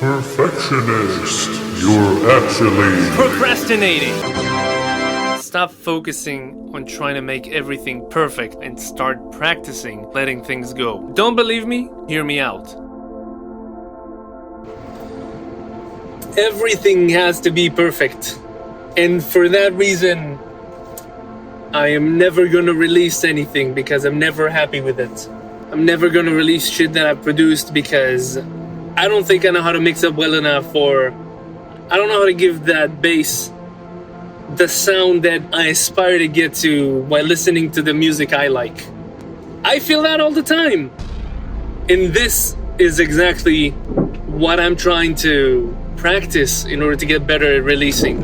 Perfectionist, you're actually procrastinating. Stop focusing on trying to make everything perfect and start practicing letting things go. Don't believe me? Hear me out. Everything has to be perfect. And for that reason, I am never gonna release anything because I'm never happy with it. I'm never gonna release shit that I've produced because I don't think I know how to mix up well enough, or I don't know how to give that bass the sound that I aspire to get to while listening to the music I like. I feel that all the time. And this is exactly what I'm trying to practice in order to get better at releasing.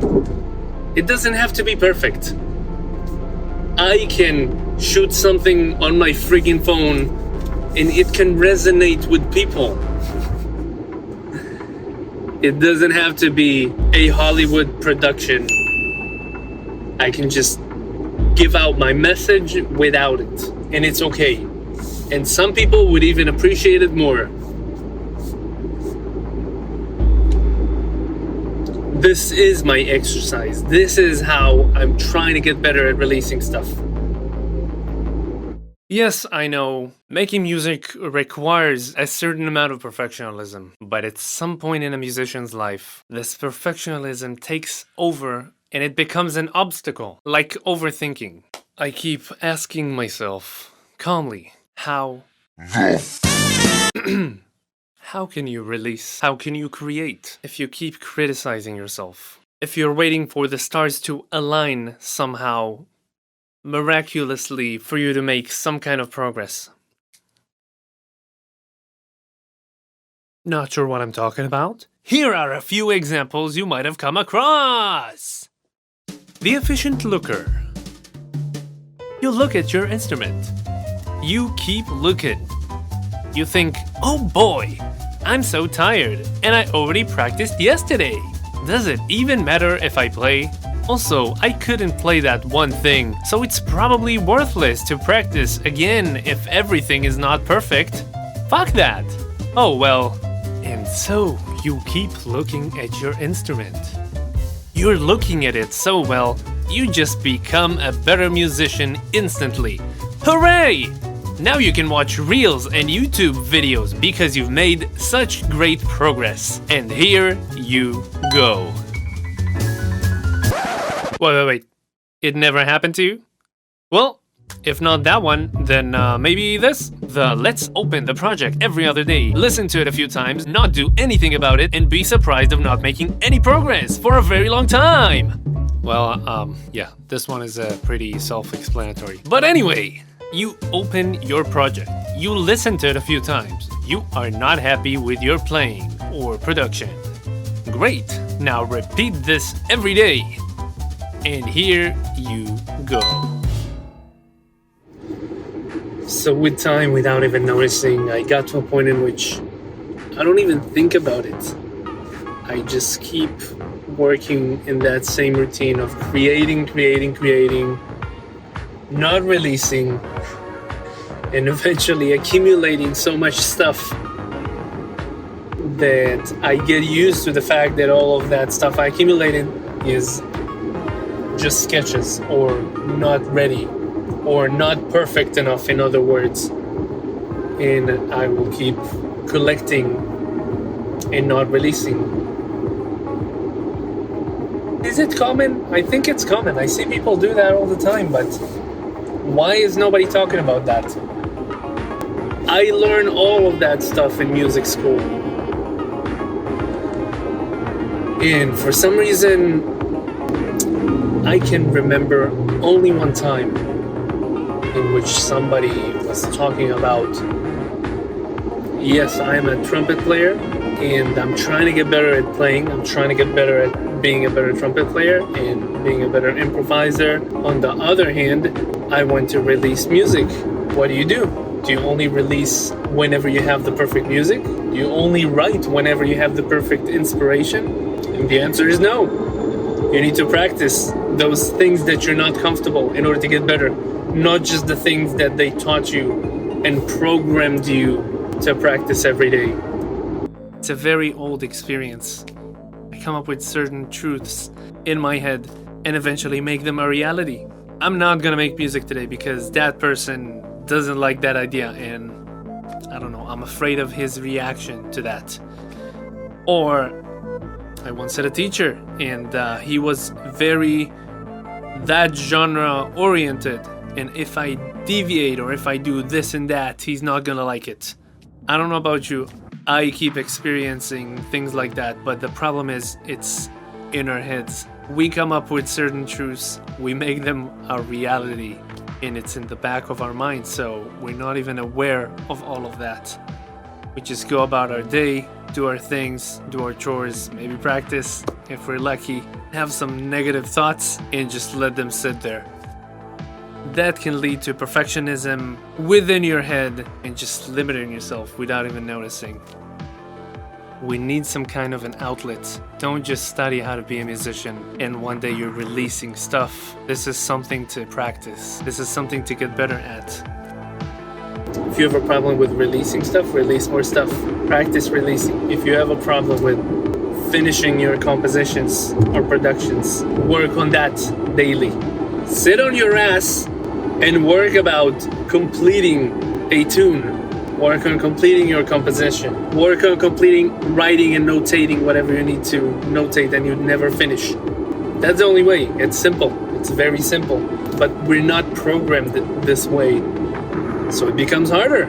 It doesn't have to be perfect. I can shoot something on my friggin' phone and it can resonate with people. It doesn't have to be a Hollywood production. I can just give out my message without it, and it's okay. And some people would even appreciate it more. This is my exercise. This is how I'm trying to get better at releasing stuff. Yes, I know, making music requires a certain amount of perfectionism, but at some point in a musician's life, this perfectionism takes over and it becomes an obstacle, like overthinking. I keep asking myself, calmly, how can you release? How can you create if you keep criticizing yourself? If you're waiting for the stars to align somehow, miraculously, for you to make some kind of progress. Not sure what I'm talking about? Here are a few examples you might have come across. The efficient looker. You look at your instrument. You keep looking. You think, oh boy, I'm so tired, and I already practiced yesterday. Does it even matter if I play? Also, I couldn't play that one thing, so it's probably worthless to practice again if everything is not perfect. Fuck that! Oh well. And so, you keep looking at your instrument. You're looking at it so well, you just become a better musician instantly. Hooray! Now you can watch reels and YouTube videos because you've made such great progress. And here you go. Wait. It never happened to you? Well, if not that one, then maybe this? The let's open the project every other day, listen to it a few times, not do anything about it, and be surprised of not making any progress for a very long time. Well, yeah, this one is pretty self-explanatory. But anyway, you open your project, you listen to it a few times, you are not happy with your playing or production. Great, now repeat this every day. And here you go. So with time, without even noticing, I got to a point in which I don't even think about it. I just keep working in that same routine of creating, not releasing, and eventually accumulating so much stuff that I get used to the fact that all of that stuff I accumulated is just sketches, or not ready, or not perfect enough, in other words. And I will keep collecting and not releasing. Is it common? I think it's common. I see people do that all the time, but why is nobody talking about that? I learned all of that stuff in music school. And for some reason, I can remember only one time in which somebody was talking about, yes, I'm a trumpet player and I'm trying to get better at playing. I'm trying to get better at being a better trumpet player and being a better improviser. On the other hand, I want to release music. What do? Do you only release whenever you have the perfect music? Do you only write whenever you have the perfect inspiration? And the answer is no. You need to practice those things that you're not comfortable in order to get better, not just the things that they taught you and programmed you to practice every day. It's a very old experience. I come up with certain truths in my head and eventually make them a reality. I'm not gonna make music today because that person doesn't like that idea, and I don't know, I'm afraid of his reaction to that. Or I once had a teacher, and he was very that genre oriented, and if I deviate or if I do this and that, he's not gonna like it. I don't know about you, I keep experiencing things like that, but the problem is it's in our heads. We come up with certain truths, we make them a reality, and it's in the back of our mind, so we're not even aware of all of that. We just go about our day, do our things, do our chores, maybe practice, if we're lucky, have some negative thoughts, and just let them sit there. That can lead to perfectionism within your head and just limiting yourself without even noticing. We need some kind of an outlet. Don't just study how to be a musician and one day you're releasing stuff. This is something to practice. This is something to get better at. If you have a problem with releasing stuff, release more stuff. Practice releasing. If you have a problem with finishing your compositions or productions, work on that daily. Sit on your ass and work about completing a tune. Work on completing your composition. Work on completing writing and notating whatever you need to notate and you never finish. That's the only way. It's simple. It's very simple. But we're not programmed this way. So it becomes harder.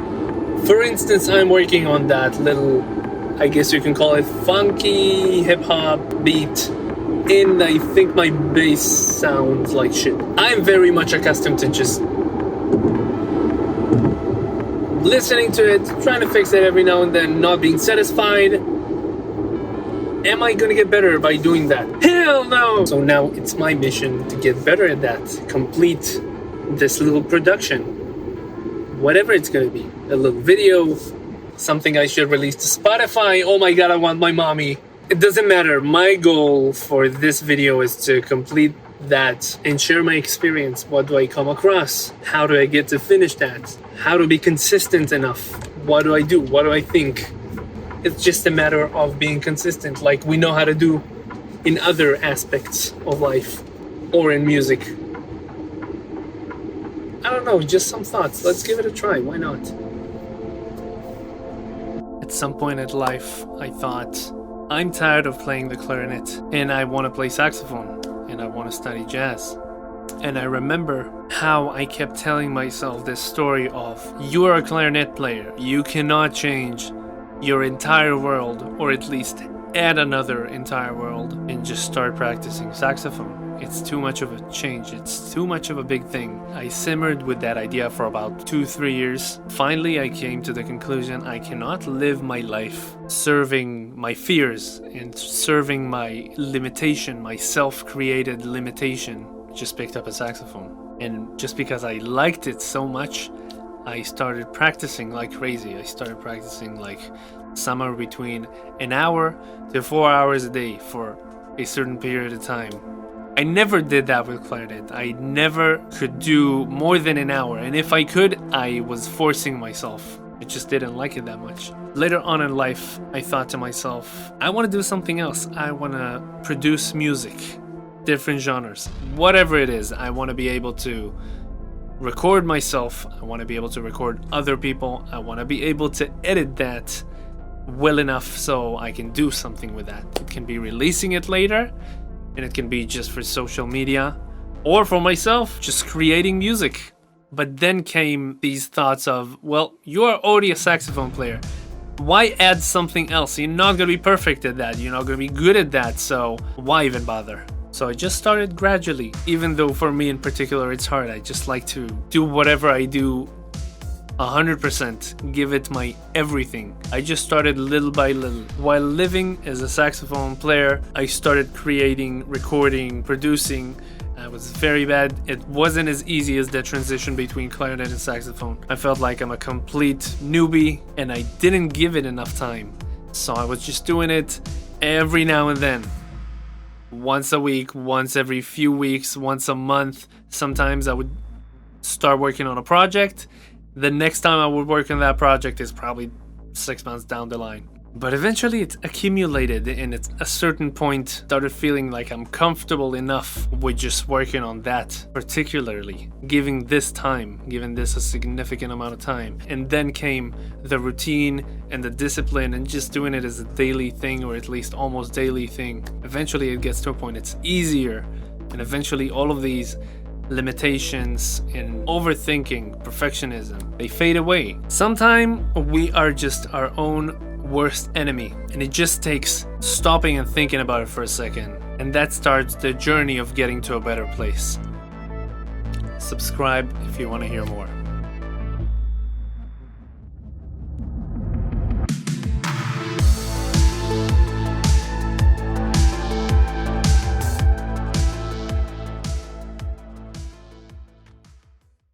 For instance, I'm working on that little, I guess you can call it funky hip-hop beat. And I think my bass sounds like shit. I'm very much accustomed to just listening to it, trying to fix it every now and then, not being satisfied. Am I gonna get better by doing that? Hell no! So now it's my mission to get better at that, complete this little production. Whatever it's gonna be. A little video, something I should release to Spotify. Oh my god, I want my mommy. It doesn't matter. My goal for this video is to complete that and share my experience. What do I come across? How do I get to finish that? How to be consistent enough? What do I do? What do I think? It's just a matter of being consistent, like we know how to do in other aspects of life or in music. I don't know, just some thoughts. Let's give it a try. Why not? At some point in life, I thought, I'm tired of playing the clarinet and I want to play saxophone and I want to study jazz. And I remember how I kept telling myself this story of, you are a clarinet player, you cannot change your entire world, or at least add another entire world, and just start practicing saxophone. It's too much of a change, it's too much of a big thing. I simmered with that idea for about 2-3 years. Finally, I came to the conclusion I cannot live my life serving my fears and serving my limitation, my self-created limitation. Just picked up a saxophone, and just because I liked it so much, I started practicing like crazy. I started practicing like somewhere between an hour to 4 hours a day for a certain period of time. I never did that with clarinet. I never could do more than an hour, and if I could, I was forcing myself. I just didn't like it that much. Later on in life, I thought to myself, I want to do something else. I want to produce music. Different genres, whatever it is. I want to be able to record myself. I want to be able to record other people. I want to be able to edit that well enough so I can do something with that. It can be releasing it later, and it can be just for social media, or for myself, just creating music. But then came these thoughts of, well, you are already a saxophone player. Why add something else? You're not going to be perfect at that. You're not going to be good at that, so why even bother? So I just started gradually, even though for me in particular it's hard. I just like to do whatever I do 100%, give it my everything. I just started little by little. While living as a saxophone player, I started creating, recording, producing. I was very bad. It wasn't as easy as the transition between clarinet and saxophone. I felt like I'm a complete newbie and I didn't give it enough time. So I was just doing it every now and then. Once a week, once every few weeks, once a month. Sometimes I would start working on a project. The next time I would work on that project is probably 6 months down the line. But eventually it accumulated, and at a certain point started feeling like I'm comfortable enough with just working on that, particularly giving this a significant amount of time. And then came the routine and the discipline and just doing it as a daily thing, or at least almost daily thing. Eventually it gets to a point it's easier, and eventually all of these limitations and overthinking, perfectionism, they fade away. Sometimes we are just our own worst enemy, and it just takes stopping and thinking about it for a second, and that starts the journey of getting to a better place. Subscribe if you want to hear more.